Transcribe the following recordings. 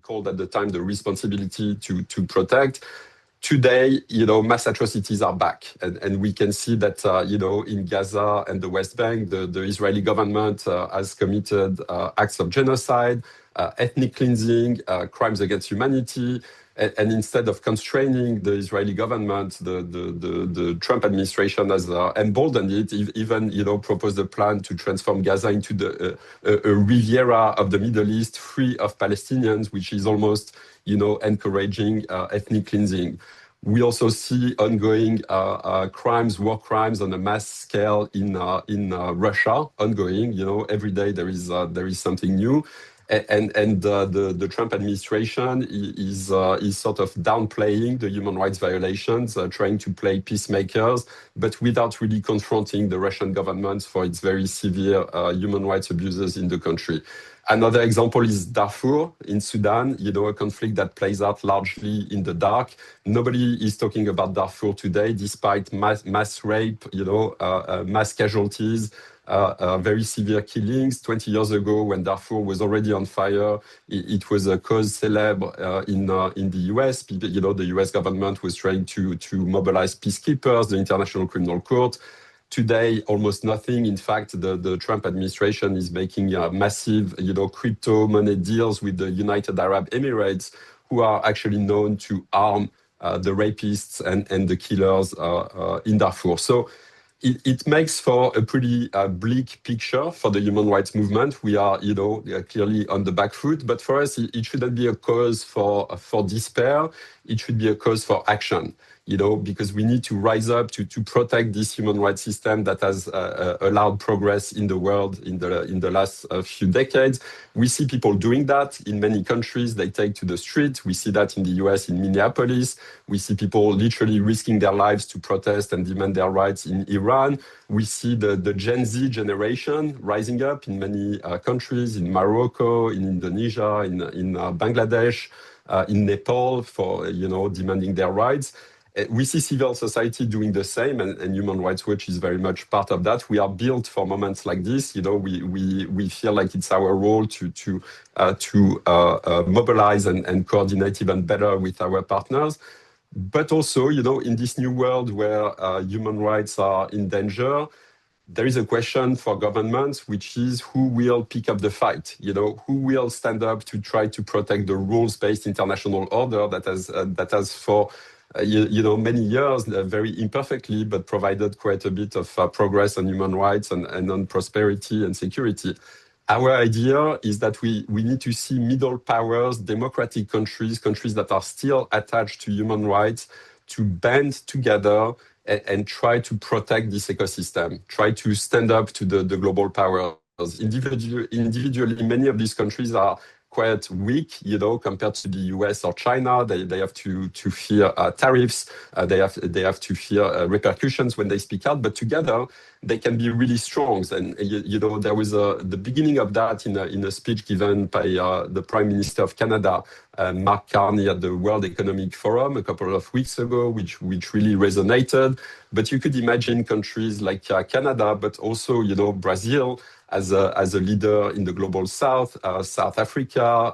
called at the time the responsibility to protect. Today, mass atrocities are back. And we can see that, in Gaza and the West Bank, the Israeli government has committed acts of genocide, ethnic cleansing, crimes against humanity. And instead of constraining the Israeli government, the Trump administration has emboldened it, even proposed a plan to transform Gaza into a Riviera of the Middle East, free of Palestinians, which is almost encouraging ethnic cleansing. We also see ongoing crimes, war crimes on a mass scale in Russia. Ongoing, every day there is something new. And the Trump administration is sort of downplaying the human rights violations, trying to play peacemakers, but without really confronting the Russian government for its very severe human rights abuses in the country. Another example is Darfur in Sudan, a conflict that plays out largely in the dark. Nobody is talking about Darfur today, despite mass rape, mass casualties, very severe killings. 20 years ago, when Darfur was already on fire, it was a cause célèbre in the US. The US government was trying to mobilize peacekeepers, the International Criminal Court. Today, almost nothing. In fact, the Trump administration is making massive, crypto money deals with the United Arab Emirates, who are actually known to arm the rapists and the killers in Darfur. So it makes for a pretty bleak picture for the human rights movement. We are, clearly on the back foot. But for us, it shouldn't be a cause for despair. It should be a cause for action. Because we need to rise up to protect this human rights system that has allowed progress in the world in the last few decades. We see people doing that in many countries. They take to the street. We see that in the US, in Minneapolis. We see people literally risking their lives to protest and demand their rights in Iran. We see the Gen Z generation rising up in many countries, in Morocco, in Indonesia, in Bangladesh, in Nepal, for demanding their rights. We see civil society doing the same, and Human Rights Watch is very much part of that. We are built for moments like this. We feel like it's our role to mobilize and coordinate even better with our partners. But also, in this new world where human rights are in danger, there is a question for governments, which is who will pick up the fight? Who will stand up to try to protect the rules-based international order that has for many years, very imperfectly, but provided quite a bit of progress on human rights and on prosperity and security. Our idea is that we need to see middle powers, democratic countries that are still attached to human rights, to band together and try to protect this ecosystem, try to stand up to the global powers. Individually, many of these countries are quite weak, compared to the US or China. They have to fear tariffs. They have to fear repercussions when they speak out. But together, they can be really strong. And there was the beginning of that in a speech given by the Prime Minister of Canada, Mark Carney, at the World Economic Forum a couple of weeks ago, which really resonated. But you could imagine countries like Canada, but also Brazil, as a leader in the global South, South Africa,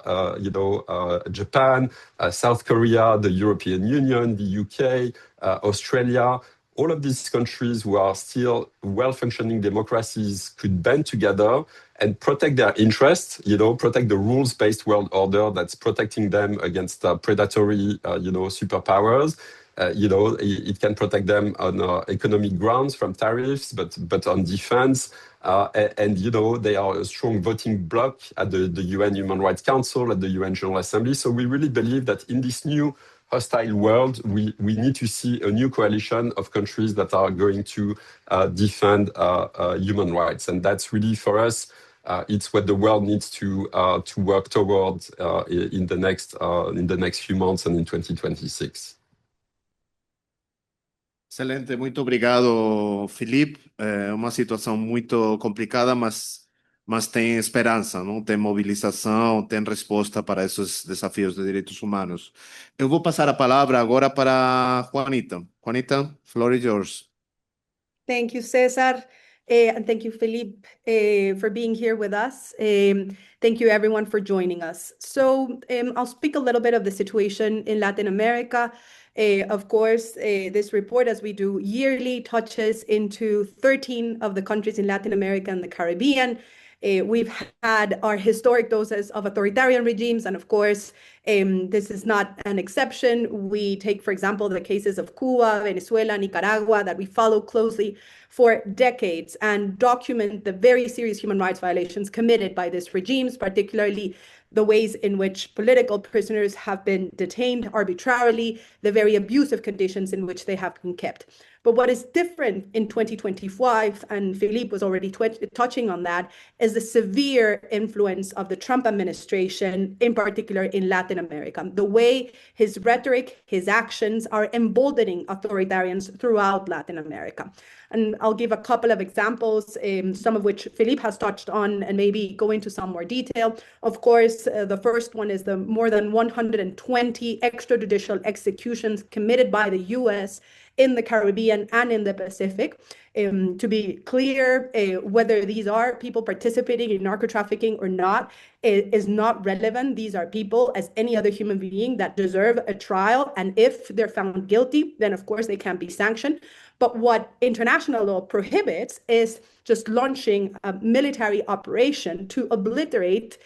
Japan, South Korea, the European Union, the UK, Australia. All of these countries who are still well-functioning democracies could band together and protect their interests, protect the rules-based world order that's protecting them against predatory, superpowers. It can protect them on economic grounds from tariffs, but on defense. And they are a strong voting bloc at the UN Human Rights Council, at the UN General Assembly. So we really believe that in this new hostile world, we need to see a new coalition of countries that are going to defend human rights. And that's really, for us, it's what the world needs to work towards in the next few months and in 2026. Excelente, muito obrigado, Filipe. É uma situação muito complicada, mas tem esperança, não? Tem mobilização, tem resposta para esses desafios de direitos humanos. Eu vou passar a palavra agora para Juanita. Juanita, floor is yours. Thank you, César. And thank you, Felipe, for being here with us. Thank you, everyone, for joining us. So I'll speak a little bit of the situation in Latin America. Of course, this report, as we do yearly, touches into 13 of the countries in Latin America and the Caribbean. We've had our historic doses of authoritarian regimes, and of course, this is not an exception. We take, for example, the cases of Cuba, Venezuela, Nicaragua, that we follow closely for decades and document the very serious human rights violations committed by these regimes, particularly the ways in which political prisoners have been detained arbitrarily, the very abusive conditions in which they have been kept. But what is different in 2025, and Felipe was already touching on that, is the severe influence of the Trump administration, in particular in Latin America. The way his rhetoric, his actions are emboldening authoritarians throughout Latin America. And I'll give a couple of examples, some of which Felipe has touched on, and maybe go into some more detail. Of course, the first one is the more than 120 extrajudicial executions committed by the US in the Caribbean and in the Pacific. To be clear, whether these are people participating in narco trafficking or not is not relevant. These are people, as any other human being, that deserve a trial. And if they're found guilty, then of course they can be sanctioned. But what international law prohibits is just launching a military operation to obliterate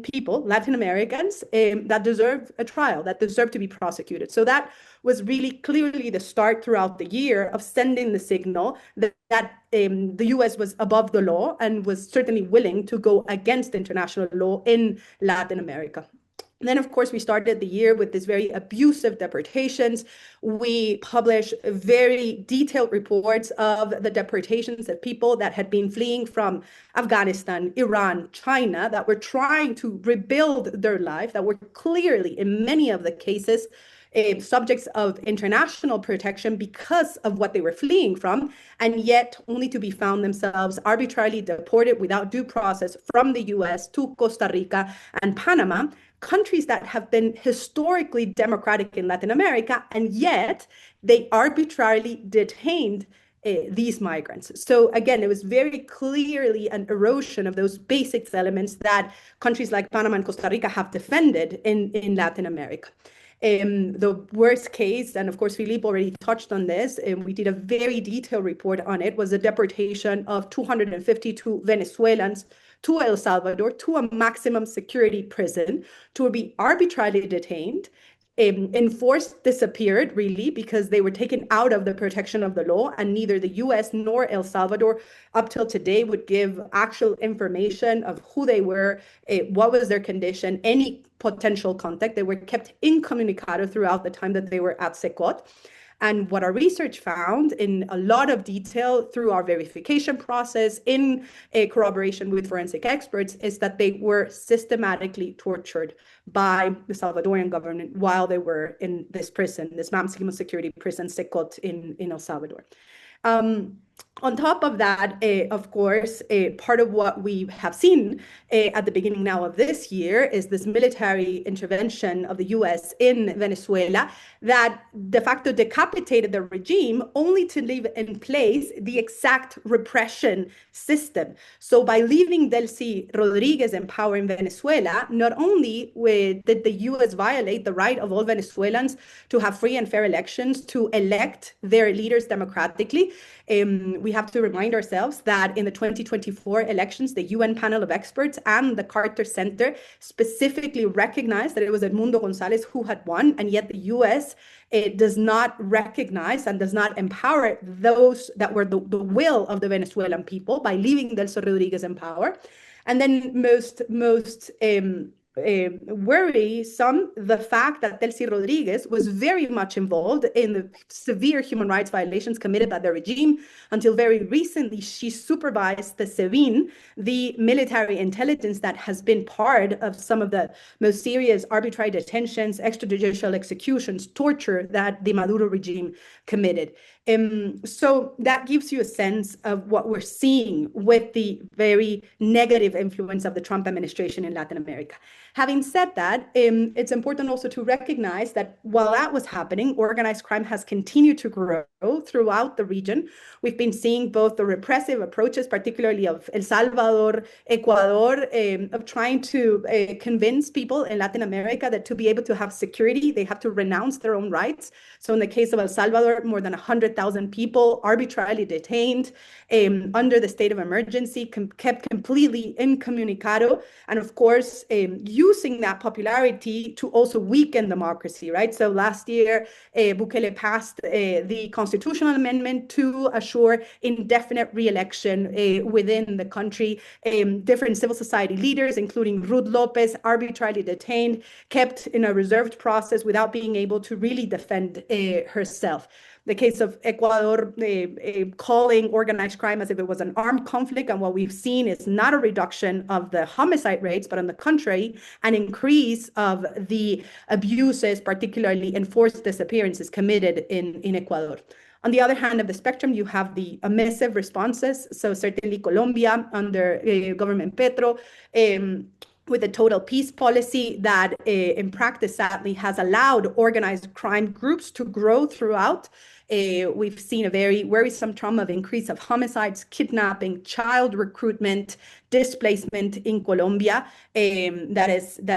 people, Latin Americans, that deserve a trial, that deserve to be prosecuted. So that was really clearly the start throughout the year of sending the signal that the US was above the law and was certainly willing to go against international law in Latin America. And then, of course, we started the year with these very abusive deportations. We published very detailed reports of the deportations of people that had been fleeing from Afghanistan, Iran, China, that were trying to rebuild their life, that were clearly, in many of the cases, subjects of international protection because of what they were fleeing from, and yet only to be found themselves arbitrarily deported without due process from the US to Costa Rica and Panama, countries that have been historically democratic in Latin America, and yet they arbitrarily detained these migrants. So again, it was very clearly an erosion of those basic elements that countries like Panama and Costa Rica have defended in Latin America. The worst case, and of course, Felipe already touched on this, we did a very detailed report on it, was the deportation of 252 Venezuelans to El Salvador, to a maximum security prison, to be arbitrarily detained, enforced, disappeared, really, because they were taken out of the protection of the law, and neither the US nor El Salvador up till today would give actual information of who they were, what was their condition, any potential contact. They were kept incommunicado throughout the time that they were at Secot. And what our research found in a lot of detail through our verification process in a corroboration with forensic experts is that they were systematically tortured by the Salvadorian government while they were in this prison, this maximum security prison, Secot, in El Salvador. On top of that, of course, part of what we have seen at the beginning now of this year is this military intervention of the US in Venezuela that de facto decapitated the regime only to leave in place the exact repression system. So by leaving Delcy Rodriguez in power in Venezuela, not only did the US violate the right of all Venezuelans to have free and fair elections, to elect their leaders democratically, we have to remind ourselves that in the 2024 elections, the UN panel of experts and the Carter Center specifically recognized that it was Edmundo Gonzalez who had won, and yet the US does not recognize and does not empower those that were the will of the Venezuelan people by leaving Delcy Rodriguez in power. And then most worrisome, the fact that Delcy Rodriguez was very much involved in the severe human rights violations committed by the regime. Until very recently, she supervised the SEBIN, the military intelligence that has been part of some of the most serious arbitrary detentions, extrajudicial executions, torture that the Maduro regime committed. So that gives you a sense of what we're seeing with the very negative influence of the Trump administration in Latin America. Having said that, it's important also to recognize that while that was happening, organized crime has continued to grow throughout the region. We've been seeing both the repressive approaches, particularly of El Salvador, Ecuador, of trying to convince people in Latin America that to be able to have security, they have to renounce their own rights. So in the case of El Salvador, more than 100,000 people arbitrarily detained under the state of emergency, kept completely incommunicado, and of course, using that popularity to also weaken democracy, right? So last year, Bukele passed the constitutional amendment to assure indefinite re-election within the country. Different civil society leaders, including Ruth Lopez, arbitrarily detained, kept in a reserved process without being able to really defend herself. The case of Ecuador calling organized crime as if it was an armed conflict, and what we've seen is not a reduction of the homicide rates, but on the contrary, an increase of the abuses, particularly enforced disappearances committed in Ecuador. On the other hand of the spectrum, you have the emissive responses. So certainly Colombia under government Petro, with a total peace policy that in practice, sadly, has allowed organized crime groups to grow throughout. We've seen a very worrisome trend of increase of homicides, kidnapping, child recruitment, displacement in Colombia. That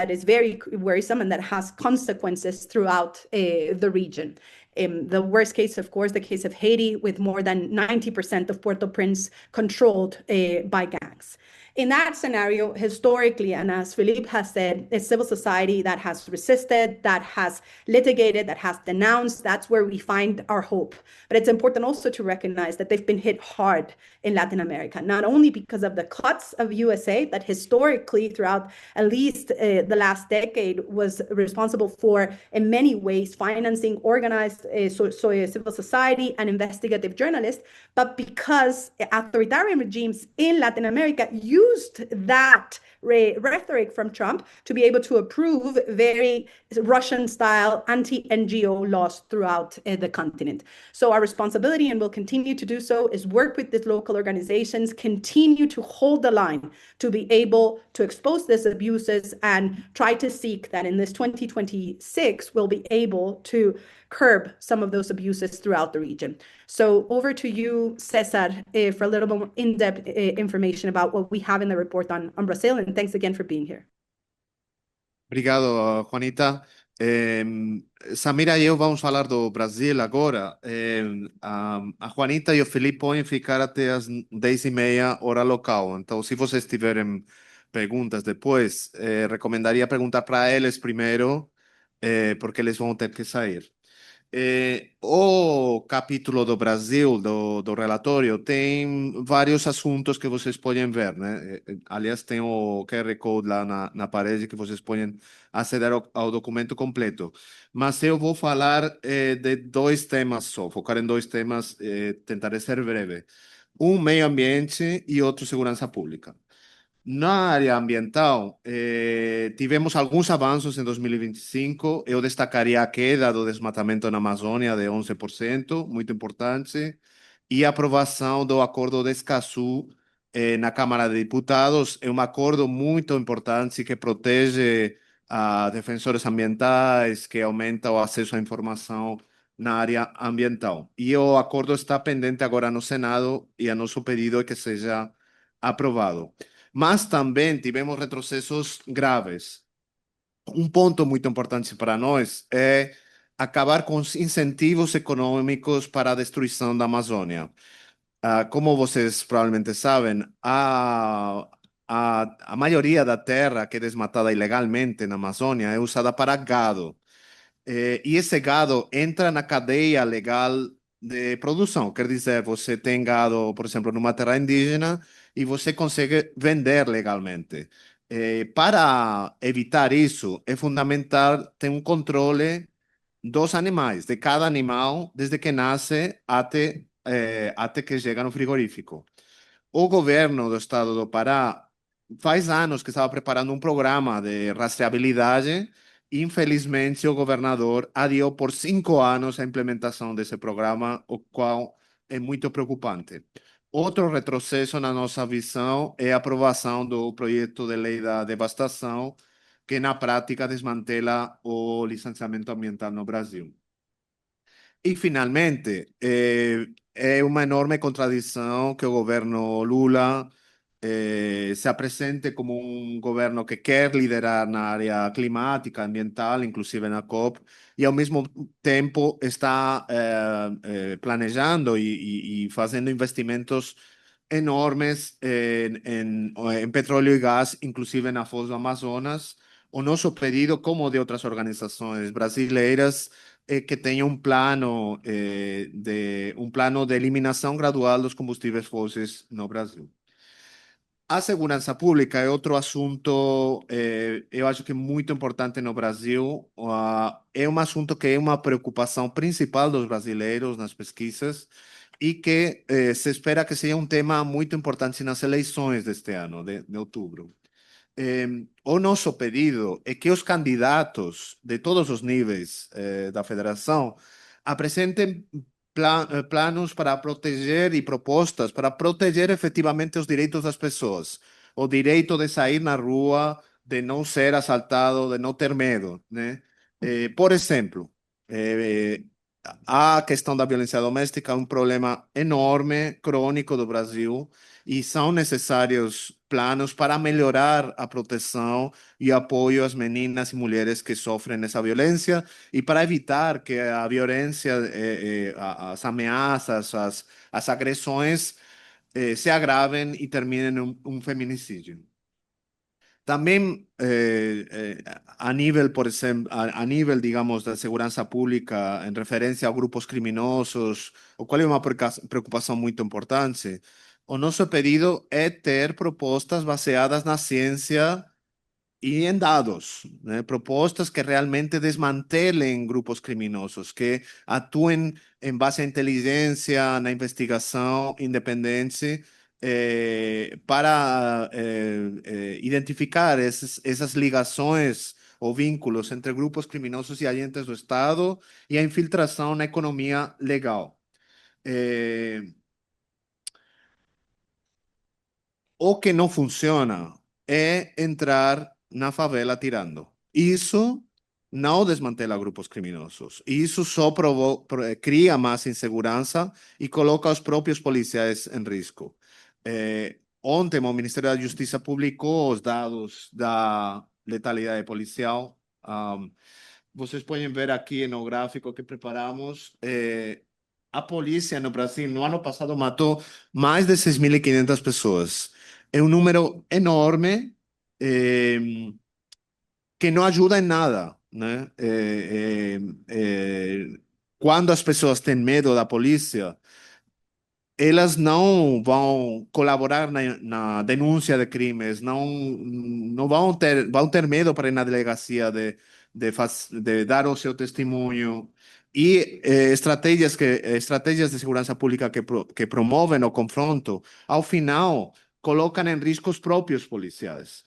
is very worrisome and that has consequences throughout the region. The worst case, of course, the case of Haiti, with more than 90% of Port-au-Prince controlled by gangs. In that scenario, historically, and as Philippe has said, it's civil society that has resisted, that has litigated, that has denounced. That's where we find our hope. But it's important also to recognize that they've been hit hard in Latin America, not only because of the cuts of USA that historically throughout at least the last decade was responsible for, in many ways, financing organized civil society and investigative journalists, but because authoritarian regimes in Latin America used that rhetoric from Trump to be able to approve very Russian-style anti-NGO laws throughout the continent. So our responsibility, and will continue to do so, is work with these local organizations, continue to hold the line to be able to expose these abuses and try to seek that in this 2026 we'll be able to curb some of those abuses throughout the region. So over to you, Cesar, for a little bit more in-depth information about what we have in the report on Brazil, and thanks again for being here. Obrigado, Juanita. Samira e eu vamos falar do Brasil agora. A Juanita e o Felipe podem ficar até as 10h30 hora local. Então, se vocês tiverem perguntas depois, recomendaria perguntar para eles primeiro, porque eles vão ter que sair. O capítulo do Brasil, do relatório, tem vários assuntos que vocês podem ver, né? Aliás, tem o QR Code lá na parede que vocês podem aceder ao documento completo. Mas eu vou falar de dois temas só, focar em dois temas, tentarei ser breve. Um, meio ambiente, e outro, segurança pública. Na área ambiental, tivemos alguns avanços em 2025. Eu destacaria a queda do desmatamento na Amazônia de 11%, muito importante, e a aprovação do Acordo de Escazú na Câmara de Deputados. É um acordo muito importante que protege defensores ambientais, que aumenta o acesso à informação na área ambiental. E o acordo está pendente agora no Senado e a nosso pedido é que seja aprovado. Mas também tivemos retrocessos graves. Um ponto muito importante para nós é acabar com os incentivos econômicos para a destruição da Amazônia. Como vocês provavelmente sabem, a maioria da terra que é desmatada ilegalmente na Amazônia é usada para gado. E esse gado entra na cadeia legal de produção. Quer dizer, você tem gado, por exemplo, numa terra indígena e você consegue vender legalmente. Para evitar isso, é fundamental ter um controle dos animais, de cada animal, desde que nasce até que chega no frigorífico. O governo do estado do Pará faz anos que estava preparando um programa de rastreabilidade Infelizmente, o governador adiou por 5 anos a implementação desse programa, o qual é muito preocupante. Outro retrocesso na nossa visão é a aprovação do projeto de lei da devastação, que na prática desmantela o licenciamento ambiental no Brasil. E, finalmente, é uma enorme contradição que o governo Lula se apresente como um governo que quer liderar na área climática, ambiental, inclusive na COP, e ao mesmo tempo está planejando e fazendo investimentos enormes em petróleo e gás, inclusive na Foz do Amazonas. O nosso pedido, como de outras organizações brasileiras, é que tenha um plano de eliminação gradual dos combustíveis fósseis no Brasil. A segurança pública é outro assunto, eu acho que muito importante no Brasil. É um assunto que é uma preocupação principal dos brasileiros nas pesquisas e que se espera que seja um tema muito importante nas eleições deste ano, de outubro. O nosso pedido é que os candidatos de todos os níveis da federação apresentem planos para proteger e propostas para proteger efetivamente os direitos das pessoas. O direito de sair na rua, de não ser assaltado, de não ter medo, né? Por exemplo, a questão da violência doméstica é um problema enorme, crônico do Brasil, e são necessários planos para melhorar a proteção e apoio às meninas e mulheres que sofrem essa violência e para evitar que a violência, as ameaças, as agressões se agravem e terminem em um feminicídio. Também, a nível, por exemplo, a nível, digamos, da segurança pública, em referência a grupos criminosos, o qual é uma preocupação muito importante, o nosso pedido é ter propostas baseadas na ciência e em dados, né? Propostas que realmente desmantelem grupos criminosos, que atuem em base à inteligência, na investigação independente, para identificar essas ligações ou vínculos entre grupos criminosos e agentes do Estado e a infiltração na economia legal. O que não funciona é entrar na favela atirando. Isso não desmantela grupos criminosos. Isso só cria mais insegurança e coloca os próprios policiais em risco. Ontem, o Ministério da Justiça publicou os dados da letalidade policial. Vocês podem ver aqui no gráfico que preparamos. A polícia no Brasil, no ano passado, matou mais de 6.500 pessoas. É um número enorme, que não ajuda em nada, né? Quando as pessoas têm medo da polícia, elas não vão colaborar na denúncia de crimes, não vão ter medo para ir na delegacia de dar o seu testemunho. E estratégias de segurança pública que promovem o confronto, ao final, colocam em risco os próprios policiais.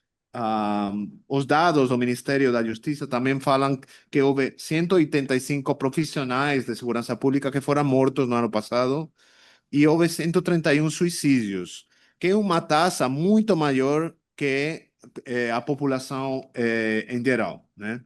Os dados do Ministério da Justiça também falam que houve 185 profissionais de segurança pública que foram mortos no ano passado e houve 131 suicídios, que é uma taxa muito maior que a população em geral, né?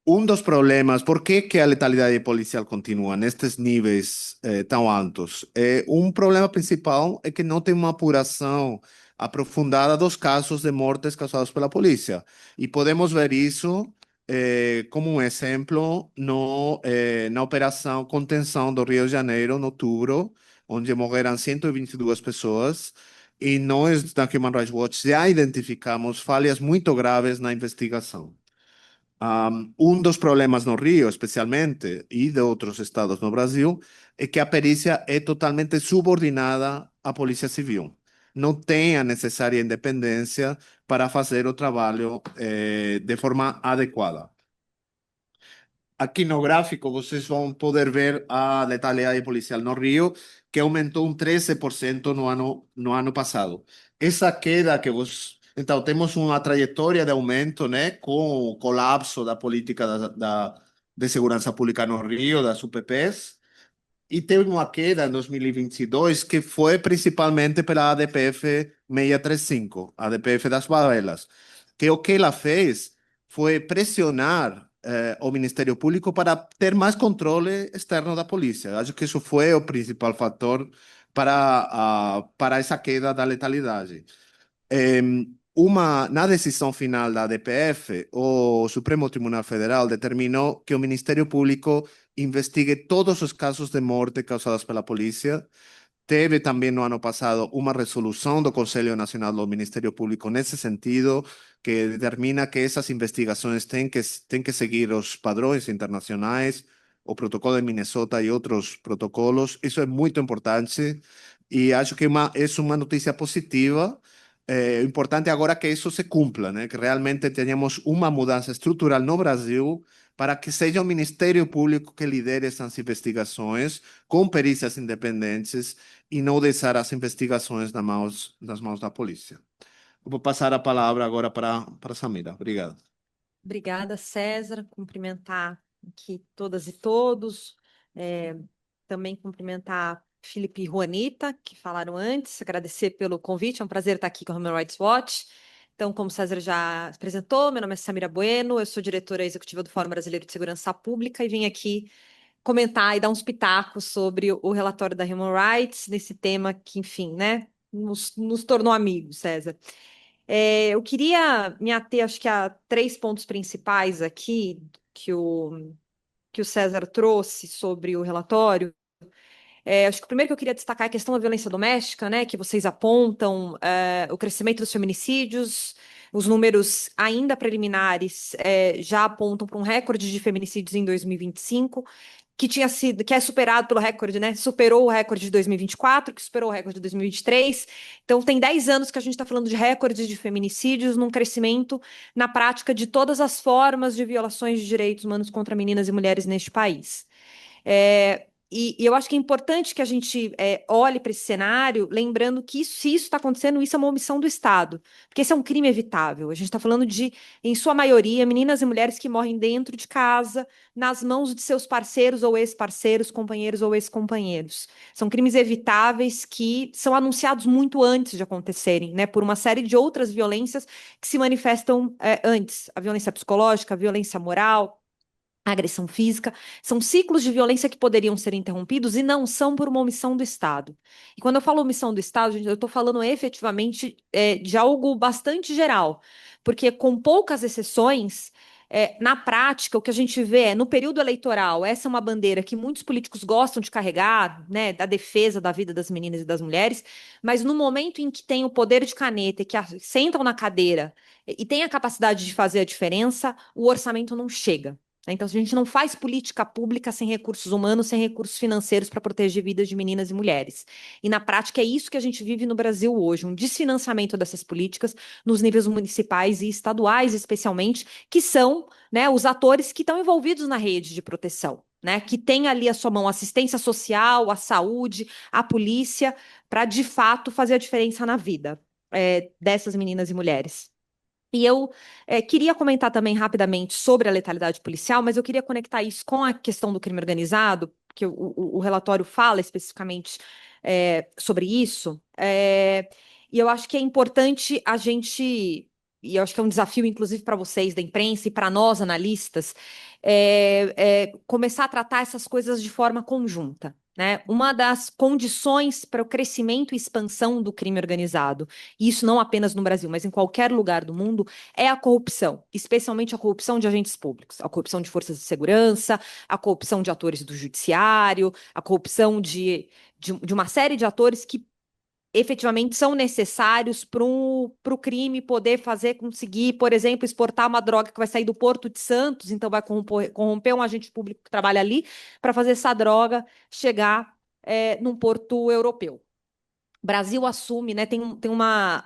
Um dos problemas, por que a letalidade policial continua nestes níveis tão altos? Um problema principal é que não tem uma apuração aprofundada dos casos de mortes causados pela polícia. E podemos ver isso como um exemplo na Operação Contenção do Rio de Janeiro, em outubro, onde morreram 122 pessoas. E nós, da Human Rights Watch, já identificamos falhas muito graves na investigação. Dos problemas no Rio, especialmente, e de outros estados no Brasil, é que a perícia é totalmente subordinada à Polícia Civil. Não tem a necessária independência para fazer o trabalho de forma adequada. Aqui no gráfico vocês vão poder ver a letalidade policial no Rio, que aumentou 13% no ano passado. Essa queda Então, temos uma trajetória de aumento, né, com o colapso da política de segurança pública no Rio, das UPPs, e teve uma queda em 2022 que foi principalmente pela ADPF 635, a ADPF das favelas, que o que ela fez foi pressionar o Ministério Público para ter mais controle externo da polícia. Acho que isso foi o principal fator para essa queda da letalidade. Na decisão final da ADPF, o Supremo Tribunal Federal determinou que o Ministério Público investigue todos os casos de morte causados pela polícia. Teve também no ano passado uma resolução do Conselho Nacional do Ministério Público nesse sentido, que determina que essas investigações têm que seguir os padrões internacionais, o protocolo de Minnesota e outros protocolos. Isso é muito importante e acho que é uma notícia positiva. O importante agora é que isso se cumpra, né? Que realmente tenhamos uma mudança estrutural no Brasil para que seja o Ministério Público que lidere essas investigações com perícias independentes e não deixar as investigações nas mãos da polícia. Eu vou passar a palavra agora para Samira. Obrigado. Obrigada, César. Cumprimentar aqui todas e todos. Também cumprimentar Felipe e Juanita, que falaram antes. Agradecer pelo convite. É um prazer estar aqui com o Human Rights Watch. Então, como o César já apresentou, meu nome é Samira Bueno, eu sou diretora executiva do Fórum Brasileiro de Segurança Pública e vim aqui comentar e dar uns pitacos sobre o relatório da Human Rights, nesse tema que, enfim, né, nos tornou amigos, César. Eu queria me ater, acho que a 3 pontos principais aqui que o César trouxe sobre o relatório. Acho que o primeiro que eu queria destacar é a questão da violência doméstica, né, que vocês apontam, o crescimento dos feminicídios, os números ainda preliminares já apontam para um recorde de feminicídios em 2025, que é superado pelo recorde, né? Superou o recorde de 2024, que superou o recorde de 2023. Então, tem 10 anos que a gente está falando de recordes de feminicídios, num crescimento na prática de todas as formas de violações de direitos humanos contra meninas e mulheres neste país. E eu acho que é importante que a gente olhe para esse cenário, lembrando que se isso está acontecendo, isso é uma omissão do Estado, porque esse é um crime evitável. A gente está falando de, em sua maioria, meninas e mulheres que morrem dentro de casa, nas mãos de seus parceiros ou ex-parceiros, companheiros ou ex-companheiros. São crimes evitáveis que são anunciados muito antes de acontecerem, né, por uma série de outras violências que se manifestam antes. A violência psicológica, a violência moral, a agressão física, são ciclos de violência que poderiam ser interrompidos e não são por uma omissão do Estado. E quando eu falo omissão do Estado, gente, eu estou falando efetivamente de algo bastante geral, porque com poucas exceções, na prática, o que a gente vê é, no período eleitoral, essa é uma bandeira que muitos políticos gostam de carregar, né, da defesa da vida das meninas e das mulheres, mas no momento em que tem o poder de caneta e que sentam na cadeira e têm a capacidade de fazer a diferença, o orçamento não chega. Então, a gente não faz política pública sem recursos humanos, sem recursos financeiros para proteger vidas de meninas e mulheres. E, na prática, é isso que a gente vive no Brasil hoje, um desfinanciamento dessas políticas nos níveis municipais e estaduais, especialmente, que são, né, os atores que estão envolvidos na rede de proteção, né, que tem ali a sua mão a assistência social, a saúde, a polícia, para, de fato, fazer a diferença na vida dessas meninas e mulheres. E eu queria comentar também rapidamente sobre a letalidade policial, mas eu queria conectar isso com a questão do crime organizado, que o relatório fala especificamente sobre isso. E eu acho que é importante a gente, e eu acho que é um desafio, inclusive, para vocês da imprensa e para nós, analistas, começar a tratar essas coisas de forma conjunta. Né? Uma das condições para o crescimento e expansão do crime organizado, e isso não apenas no Brasil, mas em qualquer lugar do mundo, é a corrupção, especialmente a corrupção de agentes públicos, a corrupção de forças de segurança, a corrupção de atores do judiciário, a corrupção de uma série de atores que efetivamente são necessários para o crime poder conseguir, por exemplo, exportar uma droga que vai sair do Porto de Santos, então vai corromper um agente público que trabalha ali para fazer essa droga chegar num porto europeu. O Brasil assume, né, tem uma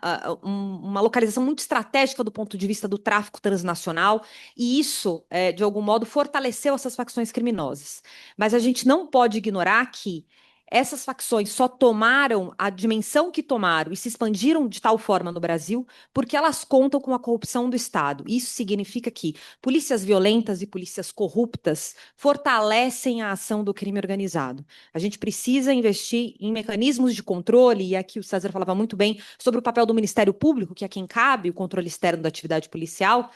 localização muito estratégica do ponto de vista do tráfico transnacional, e isso, de algum modo, fortaleceu essas facções criminosas. Mas a gente não pode ignorar que essas facções só tomaram a dimensão que tomaram e se expandiram de tal forma no Brasil porque elas contam com a corrupção do Estado. Isso significa que polícias violentas e polícias corruptas fortalecem a ação do crime organizado. A gente precisa investir em mecanismos de controle, e aqui o César falava muito bem sobre o papel do Ministério Público, que é quem cabe o controle externo da atividade policial.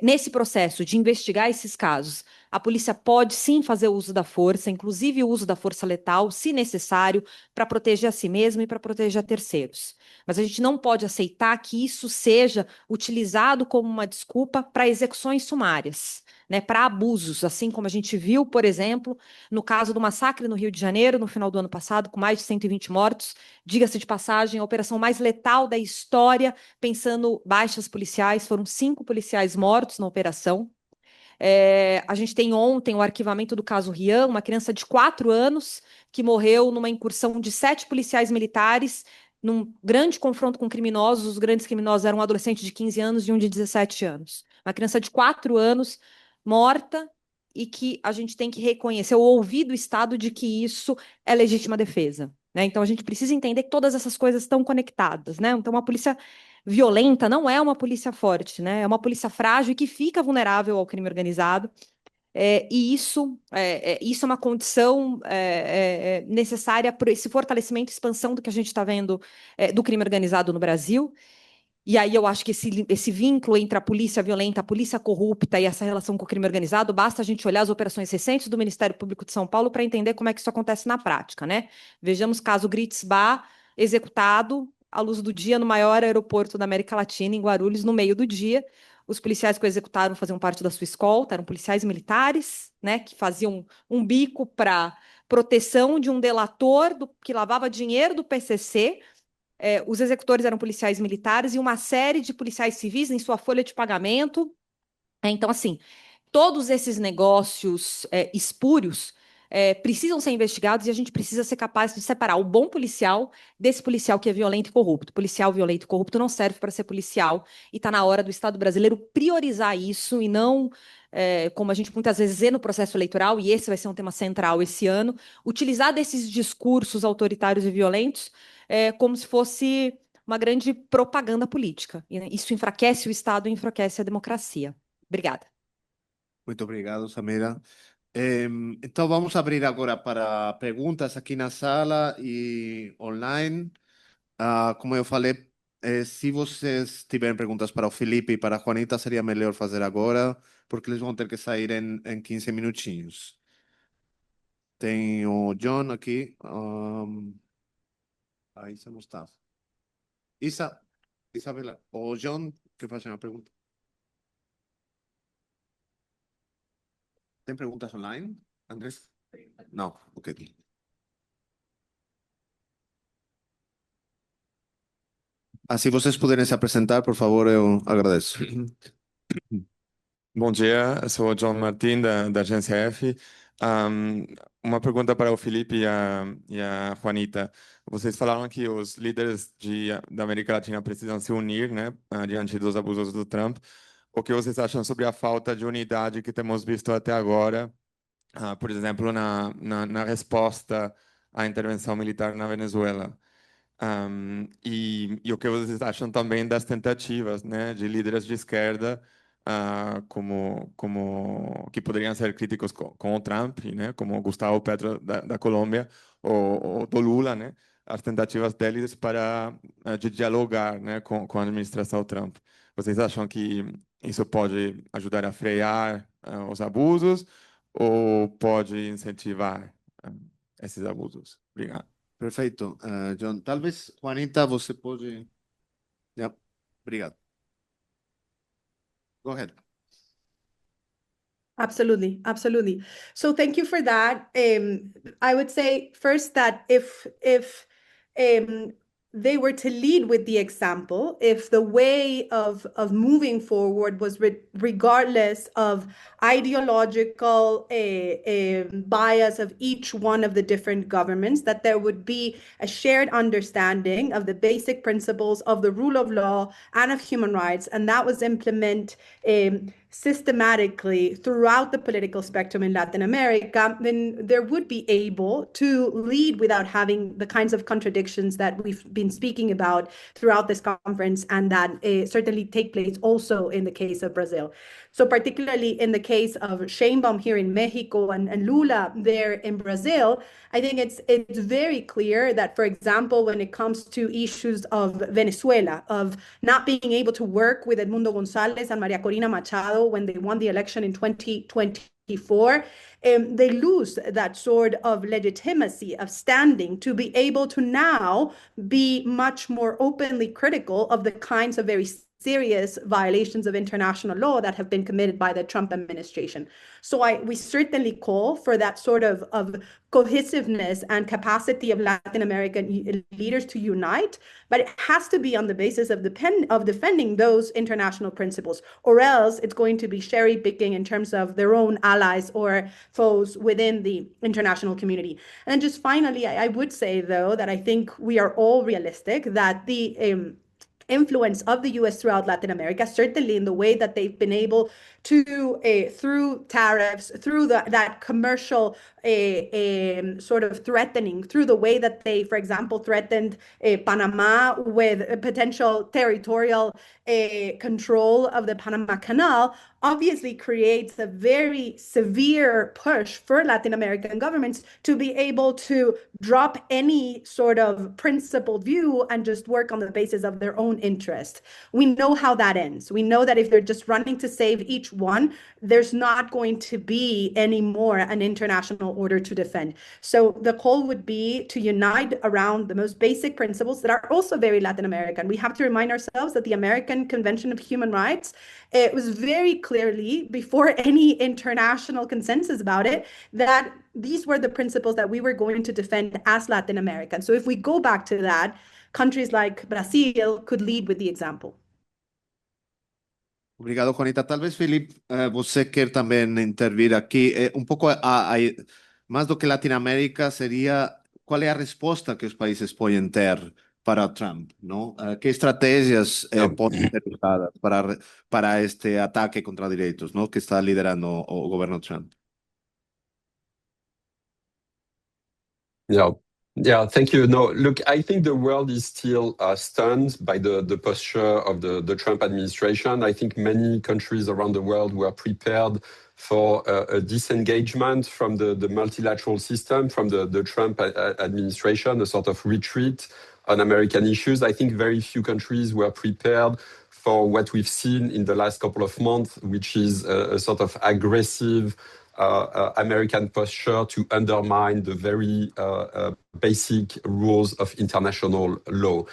Nesse processo de investigar esses casos, a polícia pode sim fazer uso da força, inclusive o uso da força letal, se necessário, para proteger a si mesma e para proteger a terceiros. Mas a gente não pode aceitar que isso seja utilizado como uma desculpa para execuções sumárias, né, para abusos, assim como a gente viu, por exemplo, no caso do massacre no Rio de Janeiro, no final do ano passado, com mais de 120 mortos. Diga-se de passagem, a operação mais letal da história, pensando baixas policiais, foram 5 policiais mortos na operação. A gente tem ontem o arquivamento do caso Rian, uma criança de 4 anos que morreu numa incursão de 7 policiais militares, num grande confronto com criminosos. Os grandes criminosos eram um adolescente de 15 anos e um de 17 anos. Uma criança de 4 anos morta, e que a gente tem que reconhecer, ou ouvir do Estado de que isso é legítima defesa, né? Então a gente precisa entender que todas essas coisas estão conectadas, né? Então uma polícia violenta não é uma polícia forte, né? É uma polícia frágil e que fica vulnerável ao crime organizado. E isso é uma condição necessária para esse fortalecimento e expansão do que a gente está vendo do crime organizado no Brasil. E aí eu acho que esse vínculo entre a polícia violenta, a polícia corrupta e essa relação com o crime organizado, basta a gente olhar as operações recentes do Ministério Público de São Paulo para entender como é que isso acontece na prática, né? Vejamos o caso Gritz Bar, executado à luz do dia no maior aeroporto da América Latina, em Guarulhos, no meio do dia. Os policiais que o executaram faziam parte da sua escolta, eram policiais militares, né, que faziam um bico para proteção de um delator que lavava dinheiro do PCC. Os executores eram policiais militares e uma série de policiais civis em sua folha de pagamento. Então, assim, todos esses negócios espúrios precisam ser investigados, e a gente precisa ser capaz de separar o bom policial desse policial que é violento e corrupto. Policial violento e corrupto não serve para ser policial, e está na hora do Estado brasileiro priorizar isso e não, como a gente muitas vezes vê no processo eleitoral, e esse vai ser um tema central esse ano, utilizar desses discursos autoritários e violentos como se fosse uma grande propaganda política. E, né, isso enfraquece o Estado e enfraquece a democracia. Obrigada. Muito obrigado, Samira. Então, vamos abrir agora para perguntas aqui na sala e online. Como eu falei, se vocês tiverem perguntas para o Felipe e para a Juanita, seria melhor fazer agora, porque eles vão ter que sair em 15 minutinhos. Tem o John aqui. Aí você não está. Isabela, o John, que faz uma pergunta. Tem perguntas online, Andrés? Não, ok. Se vocês puderem se apresentar, por favor, eu agradeço. Bom dia, eu sou o John Martin, da Agência F. Uma pergunta para o Felipe e a Juanita. Vocês falaram que os líderes da América Latina precisam se unir, né, diante dos abusos do Trump. O que vocês acham sobre a falta de unidade que temos visto até agora, por exemplo, na resposta à intervenção militar na Venezuela? E o que vocês acham também das tentativas, né, de líderes de esquerda, como que poderiam ser críticos com o Trump, né, como Gustavo Petro da Colômbia, ou do Lula, né, as tentativas deles de dialogar, né, com a administração Trump. Vocês acham que isso pode ajudar a frear os abusos ou pode incentivar esses abusos? Obrigado. Perfeito, John. Talvez, Juanita, você pode... Obrigado. Go ahead. Absolutely, absolutely. So thank you for that. I would say first that if they were to lead with the example, if the way of moving forward was regardless of ideological bias of each one of the different governments, that there would be a shared understanding of the basic principles of the rule of law and of human rights, and that was implement systematically throughout the political spectrum in Latin America, then there would be able to lead without having the kinds of contradictions that we've been speaking about throughout this conference, and that certainly take place also in the case of Brazil. So particularly in the case of Sheinbaum here in Mexico and Lula there in Brazil, I think it's very clear that, for example, when it comes to issues of Venezuela, of not being able to work with Edmundo González and María Corina Machado when they won the election in 2024, they lose that sort of legitimacy of standing to be able to now be much more openly critical of the kinds of very serious violations of international law that have been committed by the Trump administration. So we certainly call for that sort of cohesiveness and capacity of Latin American leaders to unite, but it has to be on the basis of defending those international principles, or else it's going to be cherry picking in terms of their own allies or foes within the international community. And just finally, I would say, though, that I think we are all realistic that the influence of the US throughout Latin America, certainly in the way that they've been able to, through tariffs, through that commercial sort of threatening, through the way that they, for example, threatened Panama with a potential territorial control of the Panama Canal, obviously creates a very severe push for Latin American governments to be able to drop any sort of principled view and just work on the basis of their own interest. We know how that ends. We know that if they're just running to save each one, there's not going to be any more an international order to defend. So the call would be to unite around the most basic principles that are also very Latin American. We have to remind ourselves that the American Convention of Human Rights, it was very clearly, before any international consensus about it, that these were the principles that we were going to defend as Latin Americans. So if we go back to that, countries like Brazil could lead with the example. Obrigado, Juanita. Talvez, Felipe, você quer também intervir aqui. Um pouco, mais do que Latinoamérica, seria qual é a resposta que os países podem ter para Trump, não? Que estratégias podem ser usadas para este ataque contra direitos, não? Que está liderando o governo Trump? Yeah, thank you. No, look, I think the world is still stunned by the posture of the Trump administration. I think many countries around the world were prepared for a disengagement from the multilateral system, from the Trump administration, a sort of retreat on American issues. I think very few countries were prepared for what we've seen in the last couple of months, which is a sort of aggressive American posture to undermine the very basic rules of international law.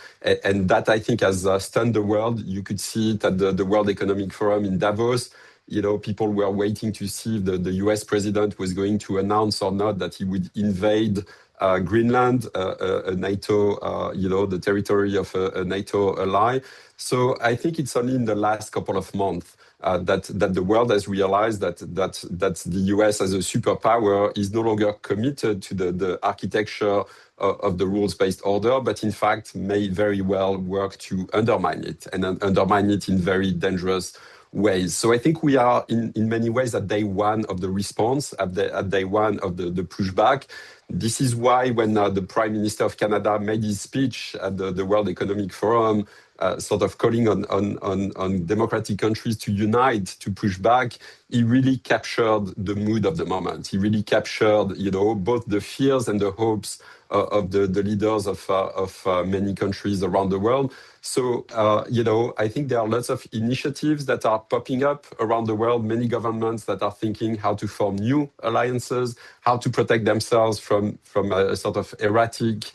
And that, I think, has stunned the world. You could see it at the World Economic Forum in Davos. You know, people were waiting to see if the US president was going to announce or not that he would invade Greenland, a NATO, the territory of a NATO ally. So I think it's only in the last couple of months that the world has realized that the US as a superpower is no longer committed to the architecture of the rules-based order, but in fact may very well work to undermine it, and undermine it in very dangerous ways. So I think we are in many ways at day one of the response, at day one of the pushback. This is why when the Prime Minister of Canada made his speech at the World Economic Forum, sort of calling on democratic countries to unite, to push back, he really captured the mood of the moment. He really captured, both the fears and the hopes of the leaders of many countries around the world. So, I think there are lots of initiatives that are popping up around the world, many governments that are thinking how to form new alliances, how to protect themselves from a sort of erratic,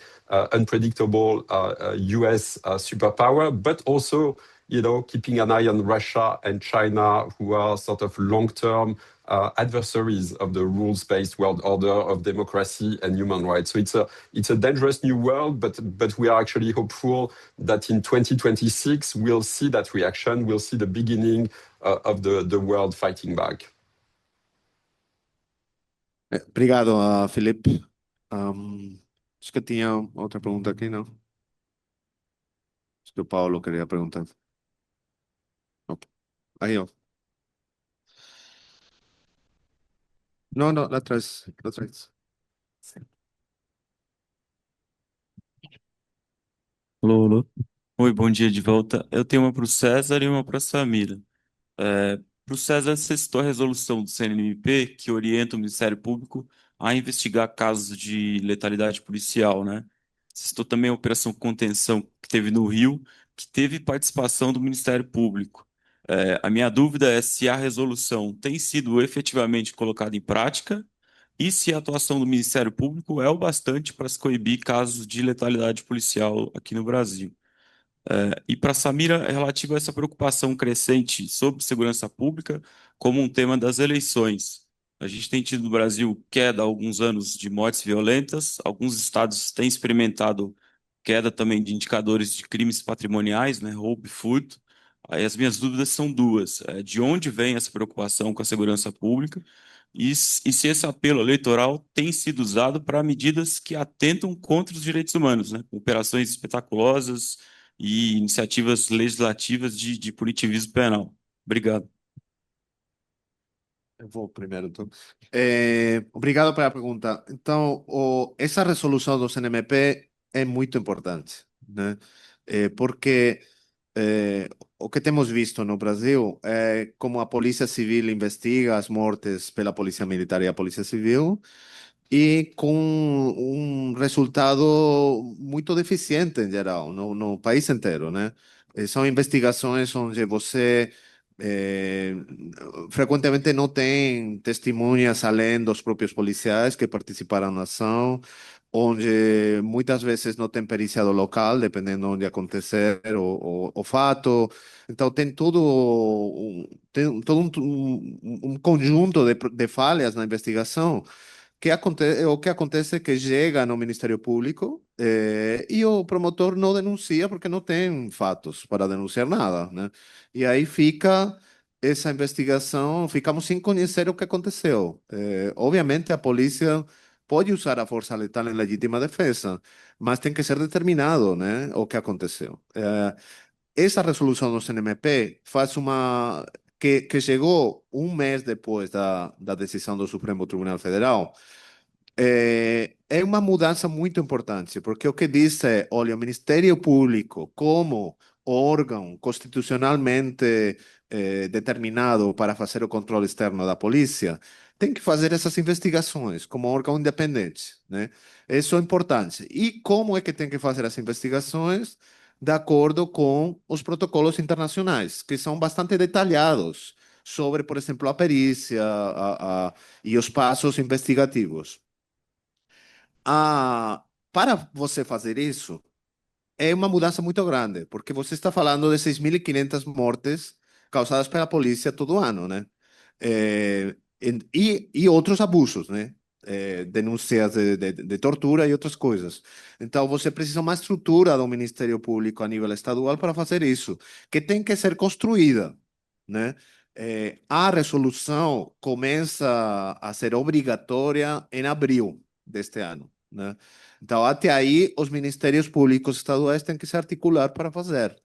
unpredictable US superpower, but also, keeping an eye on Russia and China, who are sort of long-term adversaries of the rules-based world order of democracy and human rights. So it's a dangerous new world, but we are actually hopeful that in 2026 we'll see that reaction. We'll see the beginning of the world fighting back. Obrigado, Felipe. Acho que tinha outra pergunta aqui, não? Acho que o Paulo queria perguntar. Aí, ó. Não, não, lá atrás, lá atrás. Alô, alô. Oi, bom dia de volta. Eu tenho uma para o César e uma para a Samira. Para o César, você citou a resolução do CNMP que orienta o Ministério Público a investigar casos de letalidade policial, né? Você citou também a Operação Contenção que teve no Rio, que teve participação do Ministério Público. A minha dúvida é se a resolução tem sido efetivamente colocada em prática e se a atuação do Ministério Público é o bastante para se coibir casos de letalidade policial aqui no Brasil. E para Samira, é relativo a essa preocupação crescente sobre segurança pública como um tema das eleições. A gente tem tido no Brasil queda há alguns anos de mortes violentas, alguns estados têm experimentado queda também de indicadores de crimes patrimoniais, né, roubo e furto. Aí as minhas dúvidas são duas: de onde vem essa preocupação com a segurança pública e se esse apelo eleitoral tem sido usado para medidas que atentam contra os direitos humanos, né, operações espetaculosas e iniciativas legislativas de punitivismo penal. Obrigado. Eu vou primeiro, então. Obrigado pela pergunta. Então, essa resolução do CNMP é muito importante, né? Porque o que temos visto no Brasil é como a Polícia Civil investiga as mortes pela Polícia Militar e a Polícia Civil, e com um resultado muito deficiente em geral, no país inteiro, né? São investigações onde você eh, frequentemente não tem testemunhas além dos próprios policiais que participaram na ação, onde muitas vezes não tem perícia do local, dependendo onde acontecer o fato. Então tem todo um conjunto de falhas na investigação o que acontece é que chega no Ministério Público e o promotor não denuncia porque não tem fatos para denunciar nada, né? E aí fica essa investigação, ficamos sem conhecer o que aconteceu. Obviamente a polícia pode usar a força letal em legítima defesa, mas tem que ser determinado, né, o que aconteceu. Essa resolução do CNMP faz uma que chegou um mês depois da decisão do Supremo Tribunal Federal. É uma mudança muito importante, porque o que diz é, olha, o Ministério Público, como órgão constitucionalmente determinado para fazer o controle externo da polícia, tem que fazer essas investigações como órgão independente, né? Isso é importante. E como é que tem que fazer as investigações? De acordo com os protocolos internacionais, que são bastante detalhados sobre, por exemplo, a perícia e os passos investigativos. Para você fazer isso, é uma mudança muito grande, porque você está falando de 6.500 mortes causadas pela polícia todo ano, né? E outros abusos, né? Denúncias de tortura e outras coisas. Então, você precisa uma estrutura do Ministério Público a nível estadual para fazer isso, que tem que ser construída, né? A resolução começa a ser obrigatória em abril deste ano, né? Então, até aí, os ministérios públicos estaduais têm que se articular para fazer.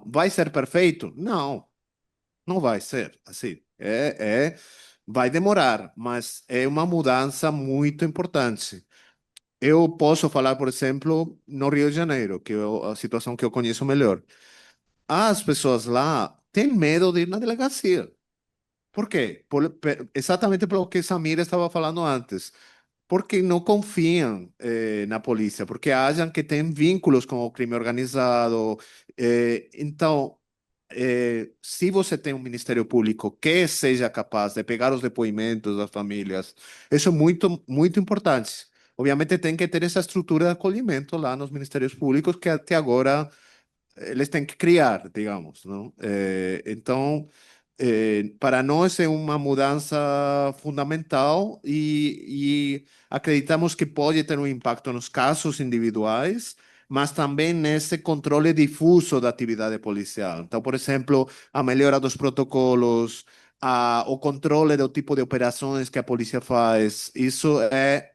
Vai ser perfeito? Não, não vai ser assim. Vai demorar, mas é uma mudança muito importante. Eu posso falar, por exemplo, no Rio de Janeiro, que é a situação que eu conheço melhor. As pessoas lá têm medo de ir na delegacia. Por quê? Exatamente pelo que Samira estava falando antes. Porque não confiam na polícia, porque acham que tem vínculos com o crime organizado. Então, se você tem um Ministério Público que seja capaz de pegar os depoimentos das famílias, isso é muito, muito importante. Obviamente, tem que ter essa estrutura de acolhimento lá nos Ministérios Públicos que até agora eles têm que criar, digamos, não? Então, para nós é uma mudança fundamental e acreditamos que pode ter um impacto nos casos individuais, mas também nesse controle difuso da atividade policial. Então, por exemplo, a melhora dos protocolos, o controle do tipo de operações que a polícia faz, isso é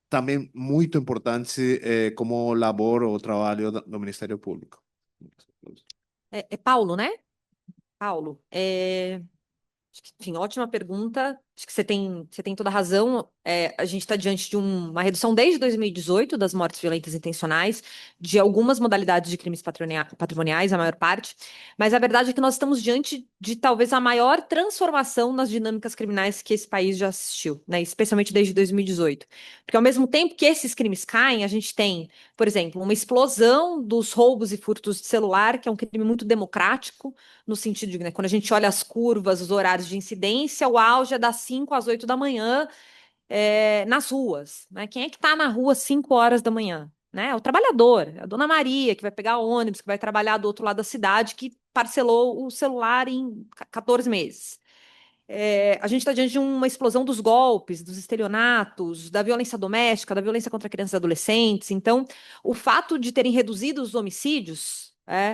também muito importante como labor ou trabalho do Ministério Público. É Paulo, né? Paulo, enfim, ótima pergunta. acho que você tem toda a razão. A gente está diante de uma redução desde 2018 das mortes violentas intencionais, de algumas modalidades de crimes patrimoniais, a maior parte, mas a verdade é que nós estamos diante de talvez a maior transformação nas dinâmicas criminais que esse país já assistiu, né? Especialmente desde 2018. Porque ao mesmo tempo que esses crimes caem, a gente tem, por exemplo, uma explosão dos roubos e furtos de celular, que é um crime muito democrático, no sentido de, né, quando a gente olha as curvas, os horários de incidência, o auge é das 5 às 8 da manhã, nas ruas, né? Quem é que está na rua às 5 horas da manhã? Né? É o trabalhador, é a dona Maria, que vai pegar ônibus, que vai trabalhar do outro lado da cidade, que parcelou o celular em 14 meses. A gente está diante de uma explosão dos golpes, dos estelionatos, da violência doméstica, da violência contra crianças e adolescentes. Então, o fato de terem reduzido os homicídios,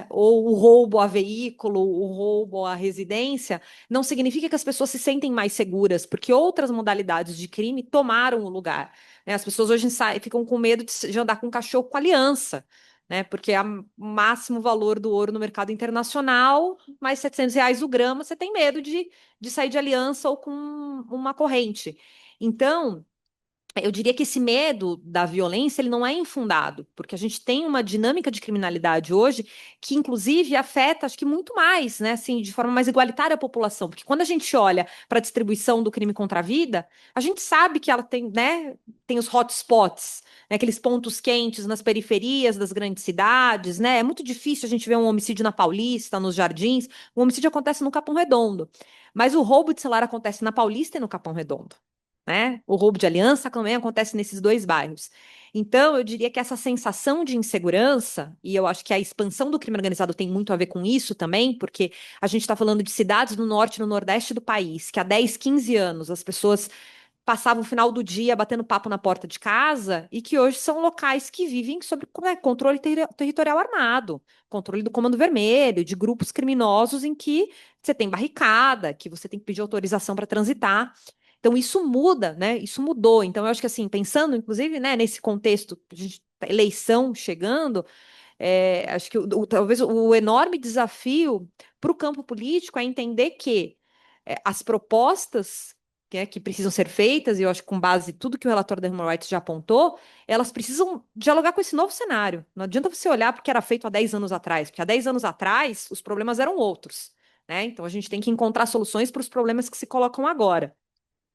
ou o roubo a veículo, o roubo à residência, não significa que as pessoas se sentem mais seguras, porque outras modalidades de crime tomaram o lugar. Né? As pessoas hoje ficam com medo de andar com um cachorro com aliança. Né, porque o máximo valor do ouro no mercado internacional, mais R$ 700 o grama, você tem medo de sair de aliança ou com uma corrente. Então, eu diria que esse medo da violência ele não é infundado, porque a gente tem uma dinâmica de criminalidade hoje que, inclusive, afeta, acho que muito mais, né, assim, de forma mais igualitária a população. Porque quando a gente olha para a distribuição do crime contra a vida, a gente sabe que ela tem, né, tem os hotspots, né, aqueles pontos quentes nas periferias das grandes cidades, né? É muito difícil a gente ver um homicídio na Paulista, nos Jardins. O homicídio acontece no Capão Redondo, mas o roubo de celular acontece na Paulista e no Capão Redondo. Né? O roubo de aliança também acontece nesses dois bairros. Então, eu diria que essa sensação de insegurança, e eu acho que a expansão do crime organizado tem muito a ver com isso também, porque a gente está falando de cidades no norte e no nordeste do país, que há 10, 15 anos as pessoas passavam o final do dia batendo papo na porta de casa e que hoje são locais que vivem sob controle territorial armado, controle do Comando Vermelho, de grupos criminosos em que você tem barricada, que você tem que pedir autorização para transitar. Então, isso muda, né? Isso mudou. Então, eu acho que, assim, pensando, inclusive, né, nesse contexto, eleição chegando, acho que talvez o enorme desafio para o campo político é entender que as propostas que precisam ser feitas, e eu acho que com base em tudo que o relatório da Human Rights já apontou, elas precisam dialogar com esse novo cenário. Não adianta você olhar porque era feito há 10 anos atrás, porque há 10 anos atrás os problemas eram outros. Né? Então, a gente tem que encontrar soluções para os problemas que se colocam agora.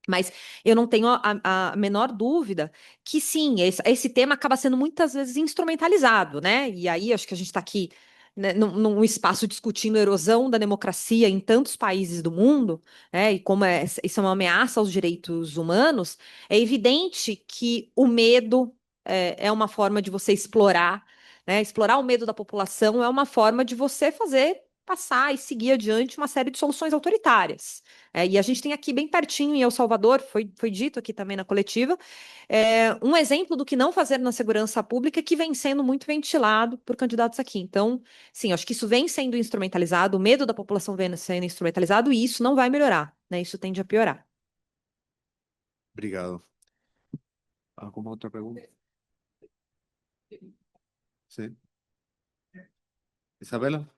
Mas eu não tenho a menor dúvida que sim, esse tema acaba sendo muitas vezes instrumentalizado, né? E aí acho que a gente está aqui, né, num espaço discutindo a erosão da democracia em tantos países do mundo, né? E como isso é uma ameaça aos direitos humanos, é evidente que o medo é uma forma de você explorar, né? Explorar o medo da população é uma forma de você fazer passar e seguir adiante uma série de soluções autoritárias. E a gente tem aqui bem pertinho em El Salvador, foi dito aqui também na coletiva, um exemplo do que não fazer na segurança pública que vem sendo muito ventilado por candidatos aqui. Então, sim, acho que isso vem sendo instrumentalizado, o medo da população vem sendo instrumentalizado e isso não vai melhorar, né? Isso tende a piorar. Obrigado. ¿Alguma otra pregunta? Sí. Isabela?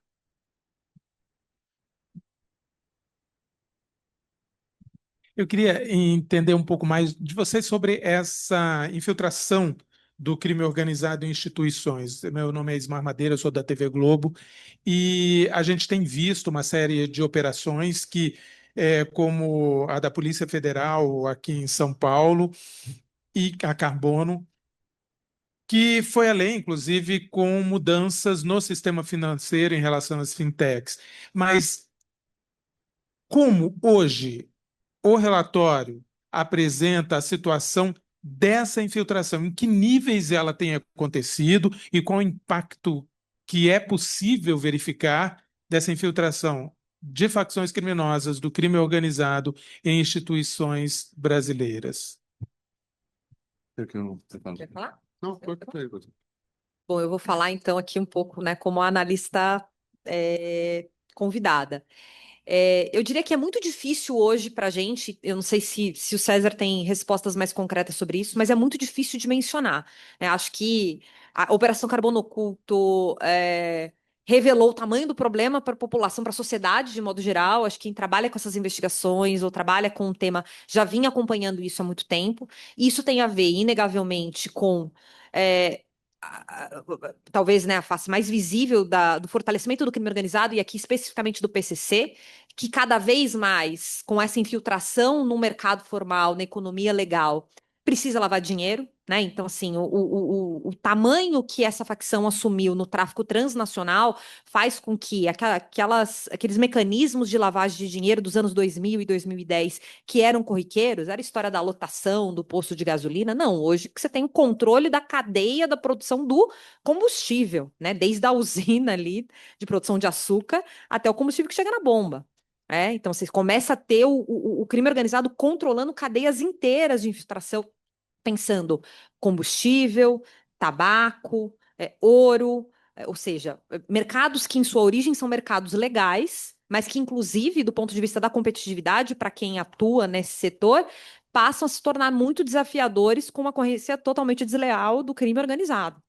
Eu queria entender um pouco mais de você sobre essa infiltração do crime organizado em instituições. Meu nome é Ismar Madeira, eu sou da TV Globo, e a gente tem visto uma série de operações que, como a da Polícia Federal aqui em São Paulo e a Carbono, que foi além, inclusive, com mudanças no sistema financeiro em relação às fintechs. Mas como hoje o relatório apresenta a situação dessa infiltração, em que níveis ela tem acontecido e qual o impacto que é possível verificar dessa infiltração de facções criminosas do crime organizado em instituições brasileiras. Quer falar? Não, pode falar. Bom, eu vou falar então aqui um pouco, né, como analista convidada. Eu diria que é muito difícil hoje para a gente, eu não sei se o César tem respostas mais concretas sobre isso, mas é muito difícil de mencionar. Né? Acho que a Operação Carbono Oculto, revelou o tamanho do problema para a população, para a sociedade de modo geral. Acho que quem trabalha com essas investigações ou trabalha com o tema já vinha acompanhando isso há muito tempo. Isso tem a ver, inegavelmente, com talvez, né, a face mais visível do fortalecimento do crime organizado, e aqui especificamente do PCC, que cada vez mais, com essa infiltração no mercado formal, na economia legal, precisa lavar dinheiro, né? Então, assim, o tamanho que essa facção assumiu no tráfico transnacional faz com que aqueles mecanismos de lavagem de dinheiro dos anos 2000 e 2010, que eram corriqueiros, era a história da lotação do posto de gasolina. Não, hoje que você tem o controle da cadeia da produção do combustível, né? Desde a usina ali de produção de açúcar até o combustível que chega na bomba. Então, você começa a ter o crime organizado controlando cadeias inteiras de infiltração, pensando combustível, tabaco, ouro, ou seja, mercados que em sua origem são mercados legais, mas que, inclusive, do ponto de vista da competitividade, para quem atua nesse setor, passam a se tornar muito desafiadores com uma concorrência totalmente desleal do crime organizado.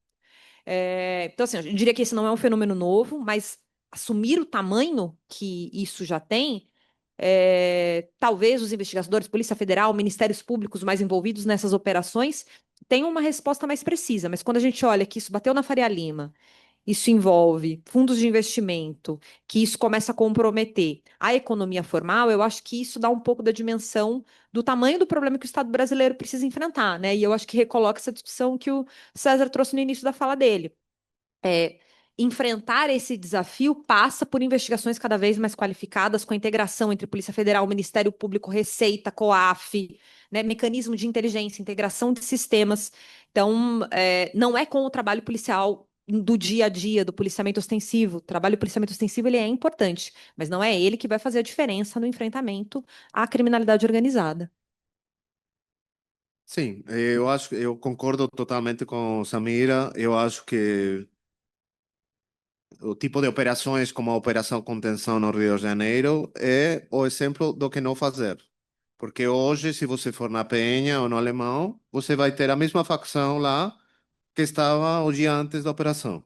Então, assim, eu diria que esse não é um fenômeno novo, mas assumir o tamanho que isso já tem, talvez os investigadores, Polícia Federal, Ministérios Públicos mais envolvidos nessas operações tenham uma resposta mais precisa. Mas quando a gente olha que isso bateu na Faria Lima, isso envolve fundos de investimento, que isso começa a comprometer a economia formal, eu acho que isso dá um pouco da dimensão do tamanho do problema que o Estado brasileiro precisa enfrentar, né? E eu acho que recoloca essa discussão que o César trouxe no início da fala dele. Enfrentar esse desafio passa por investigações cada vez mais qualificadas, com a integração entre Polícia Federal, Ministério Público, Receita, COAF, né, mecanismo de inteligência, integração de sistemas. Então, não é com o trabalho policial do dia a dia, do policiamento ostensivo. O trabalho do policiamento ostensivo ele é importante, mas não é ele que vai fazer a diferença no enfrentamento à criminalidade organizada. Sim, eu concordo totalmente com Samira. Eu acho que o tipo de operações como a Operação Contenção no Rio de Janeiro é o exemplo do que não fazer. Porque hoje, se você for na Penha ou no Alemão, você vai ter a mesma facção lá que estava o dia antes da operação.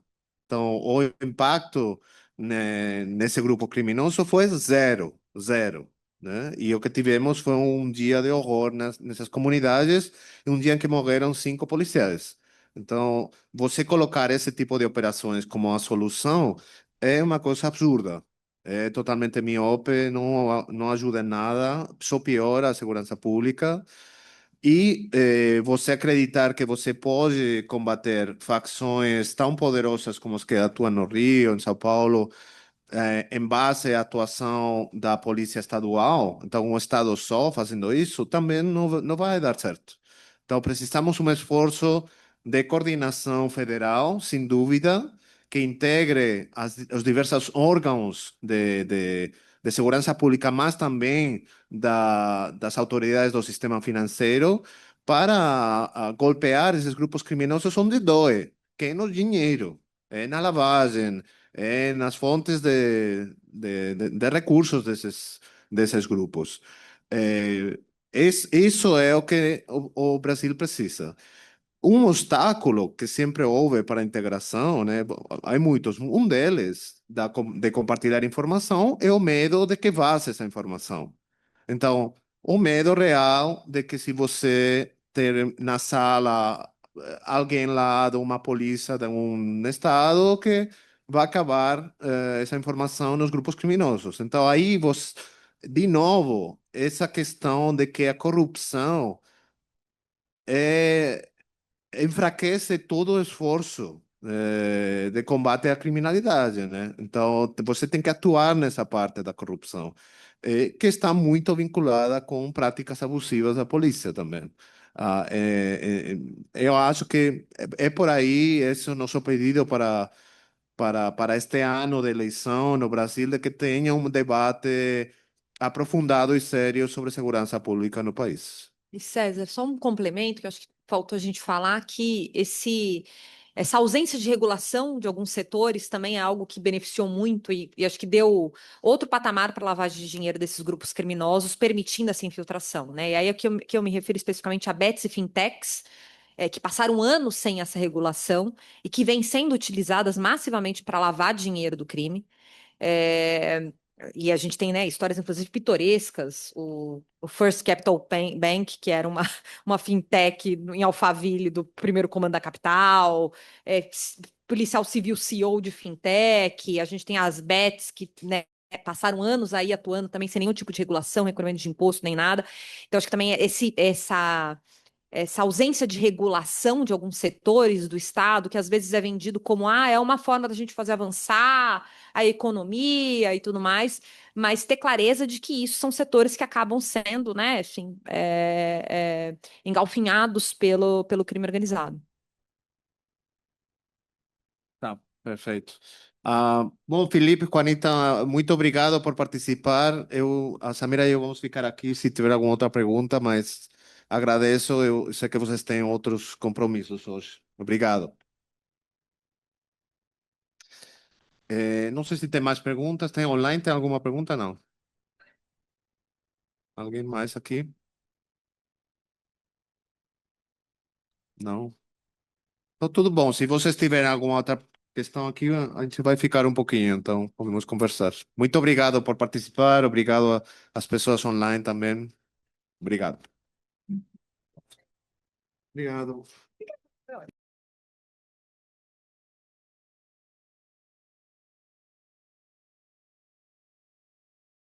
Então, o impacto, né, nesse grupo criminoso foi zero, zero, né? E o que tivemos foi um dia de horror nessas comunidades, e um dia em que morreram 5 policiais. Então, você colocar esse tipo de operações como a solução é uma coisa absurda. É totalmente miope, não ajuda em nada, só piora a segurança pública. E você acreditar que você pode combater facções tão poderosas como as que atuam no Rio, em São Paulo, em base à atuação da Polícia Estadual, então um Estado só fazendo isso, também não vai dar certo. Então precisamos um esforço de coordenação federal, sem dúvida, que integre os diversos órgãos de segurança pública, mas também das autoridades do sistema financeiro, para golpear esses grupos criminosos onde dói, que é no dinheiro, é na lavagem, nas fontes de recursos desses grupos. Isso é o que o Brasil precisa. Um obstáculo que sempre houve para a integração, né? Há muitos. Um deles, de compartilhar informação, é o medo de que vaze essa informação. Então, o medo real de que se você ter na sala alguém lá de uma polícia de um estado que vai acabar essa informação nos grupos criminosos. Então, aí você, de novo, essa questão de que a corrupção enfraquece todo o esforço de combate à criminalidade, né? Então, você tem que atuar nessa parte da corrupção, que está muito vinculada com práticas abusivas da polícia também. Eu acho que é por aí esse é o nosso pedido para este ano de eleição no Brasil, de que tenha um debate aprofundado e sério sobre segurança pública no país. E César, só um complemento que eu acho que faltou a gente falar que essa ausência de regulação de alguns setores também é algo que beneficiou muito e acho que deu outro patamar para a lavagem de dinheiro desses grupos criminosos, permitindo essa infiltração, né? E aí que eu me refiro especificamente a bets e fintechs, que passaram anos sem essa regulação e que vêm sendo utilizadas massivamente para lavar dinheiro do crime. E a gente tem, né, histórias, inclusive, pitorescas. O First Capital Bank, que era uma fintech em Alphaville do primeiro comando da capital, policial civil CEO de fintech. A gente tem as Bets, que, né, passaram anos aí atuando também sem nenhum tipo de regulação, recolhimento de imposto, nem nada. Então, acho que também essa ausência de regulação de alguns setores do Estado, que às vezes é vendido como é uma forma da gente fazer avançar a economia e tudo mais, mas ter clareza de que isso são setores que acabam sendo, né, enfim, engalfinhados pelo crime organizado. Tá, perfeito. Bom, Felipe, Juanita, muito obrigado por participar. A Samira e eu vamos ficar aqui se tiver alguma outra pergunta, mas agradeço. Eu sei que vocês têm outros compromissos hoje. Obrigado. Não sei se tem mais perguntas. Tem online? Tem alguma pergunta? Não. Alguém mais aqui? Não. Então, tudo bom. Se vocês tiverem alguma outra questão aqui, a gente vai ficar um pouquinho, então podemos conversar. Muito obrigado por participar. Obrigado às pessoas online também. Obrigado. Obrigado.